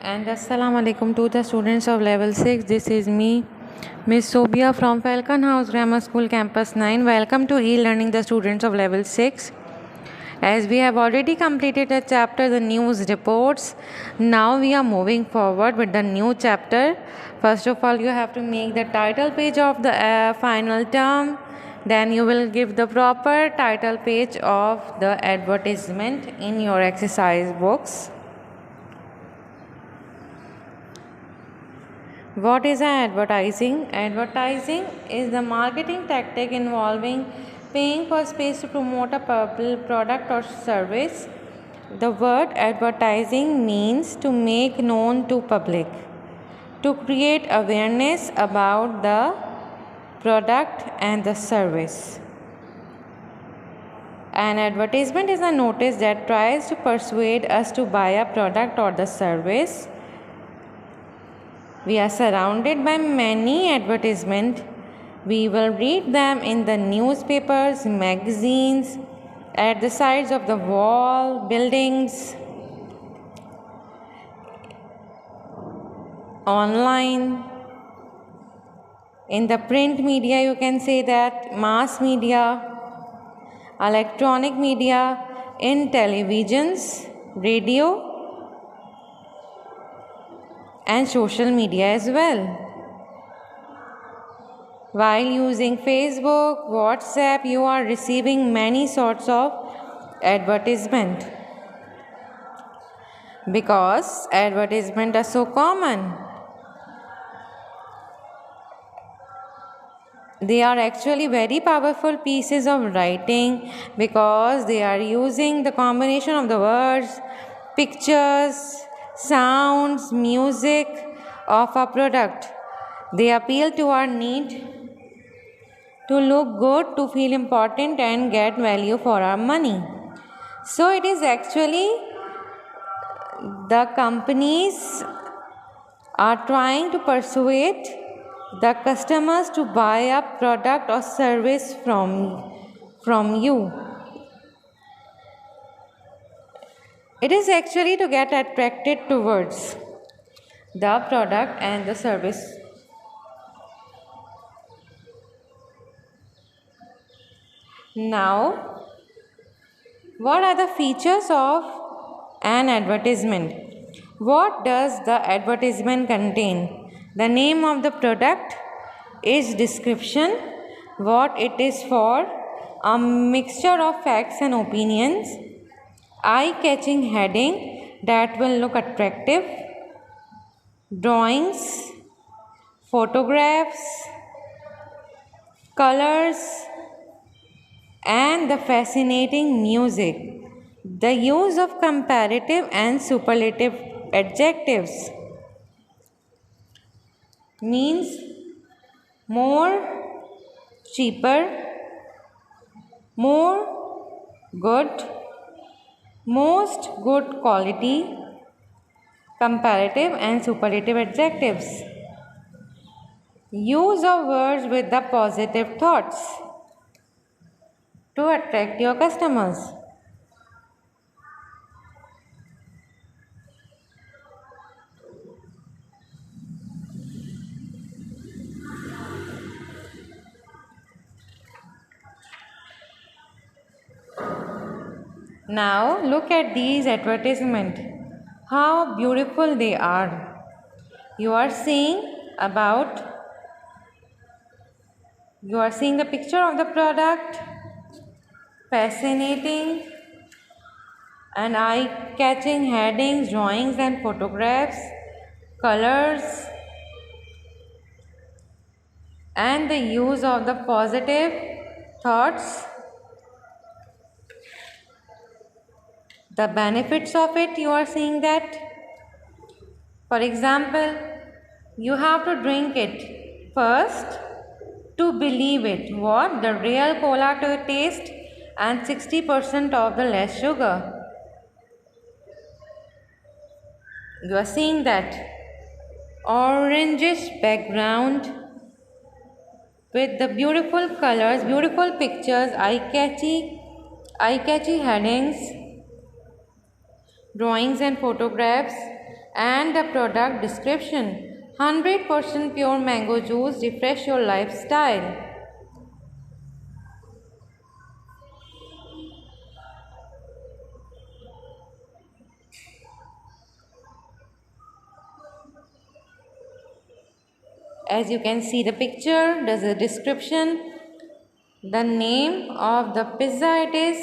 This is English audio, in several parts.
And assalamu alaikum to the students of level 6. This is me, Miss Sobia from Falcon House Grammar School Campus 9. Welcome to e-learning, the students of level 6. As we have already completed the chapter, the news reports, now we are moving forward with the new chapter. First of all, you have to make the title page of the final term. Then you will give the proper title page of the advertisement in your exercise books. What is advertising? Advertising is the marketing tactic involving paying for space to promote a product or service. The word advertising means to make known to public, to create awareness about the product and the service. An advertisement is a notice that tries to persuade us to buy a product or the service. We are surrounded by many advertisements. We will read them in the newspapers, magazines, at the sides of the wall, buildings, online, in the print media, you can say that, mass media, electronic media, in televisions, radio, and social media as well. While using Facebook, WhatsApp, you are receiving many sorts of advertisement because advertisements are so common. They are actually very powerful pieces of writing because they are using the combination of the words, pictures, sounds, music of a product. They appeal to our need to look good, to feel important and get value for our money. So it is actually the companies are trying to persuade the customers to buy a product or service from you. It is actually to get attracted towards the product and the service. Now, what are the features of an advertisement? What does the advertisement contain? The name of the product, its description, what it is for, a mixture of facts and opinions, eye-catching heading that will look attractive, drawings, photographs, colors, and the fascinating music. The use of comparative and superlative adjectives means more, cheaper, more good, most good quality, comparative and superlative adjectives. Use of words with the positive thoughts to attract your customers. Now look at these advertisements. How beautiful they are. You are seeing the picture of the product, fascinating and eye-catching headings, drawings and photographs, colors, and the use of the positive thoughts. The benefits of it, you are seeing that. For example, you have to drink it first to believe it. What? The real cola to taste and 60% of the less sugar. You are seeing that. Orangish background with the beautiful colors, beautiful pictures, eye-catchy headings, drawings and photographs, And the product description: 100% pure mango juice, refresh your lifestyle. As you can see the picture, there's a description, the name of the pizza it is,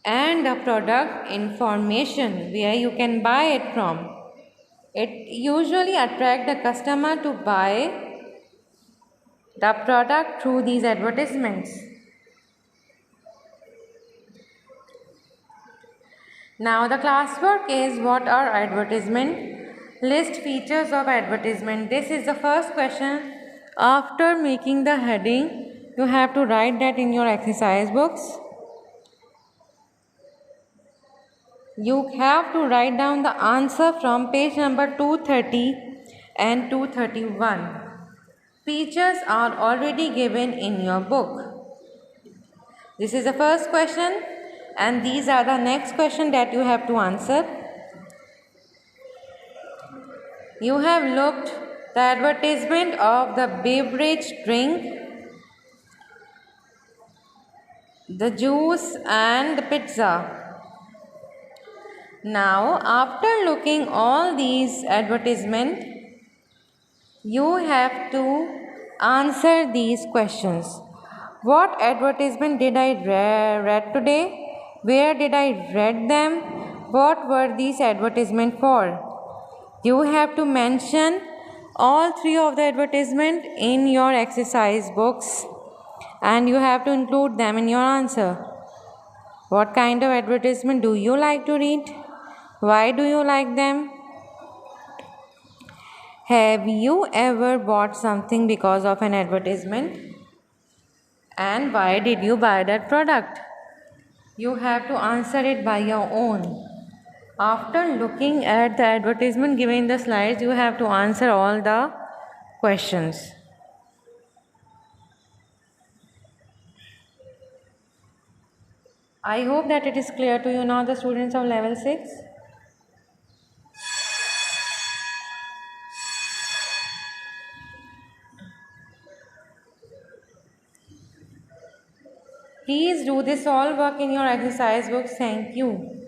and the product information where you can buy it from. It usually attracts the customer to buy the product through these advertisements. Now the classwork is, what are advertisement? List features of advertisement. This is the first question. After making the heading, you have to write that in your exercise books. You have to write down the answer from page number 230 and 231. Features are already given in your book. This is the first question, and these are the next question that you have to answer. You have looked the advertisement of the beverage drink, the juice and the pizza. Now, after looking all these advertisements, you have to answer these questions. What advertisement did I read today? Where did I read them? What were these advertisements for? You have to mention all three of the advertisement in your exercise books, and you have to include them in your answer. What kind of advertisement do you like to read? Why do you like them? Have you ever bought something because of an advertisement? And why did you buy that product? You have to answer it by your own. After looking at the advertisement given in the slides, you have to answer all the questions. I hope that it is clear to you now, the students of level 6. Please do this all work in your exercise books. Thank you.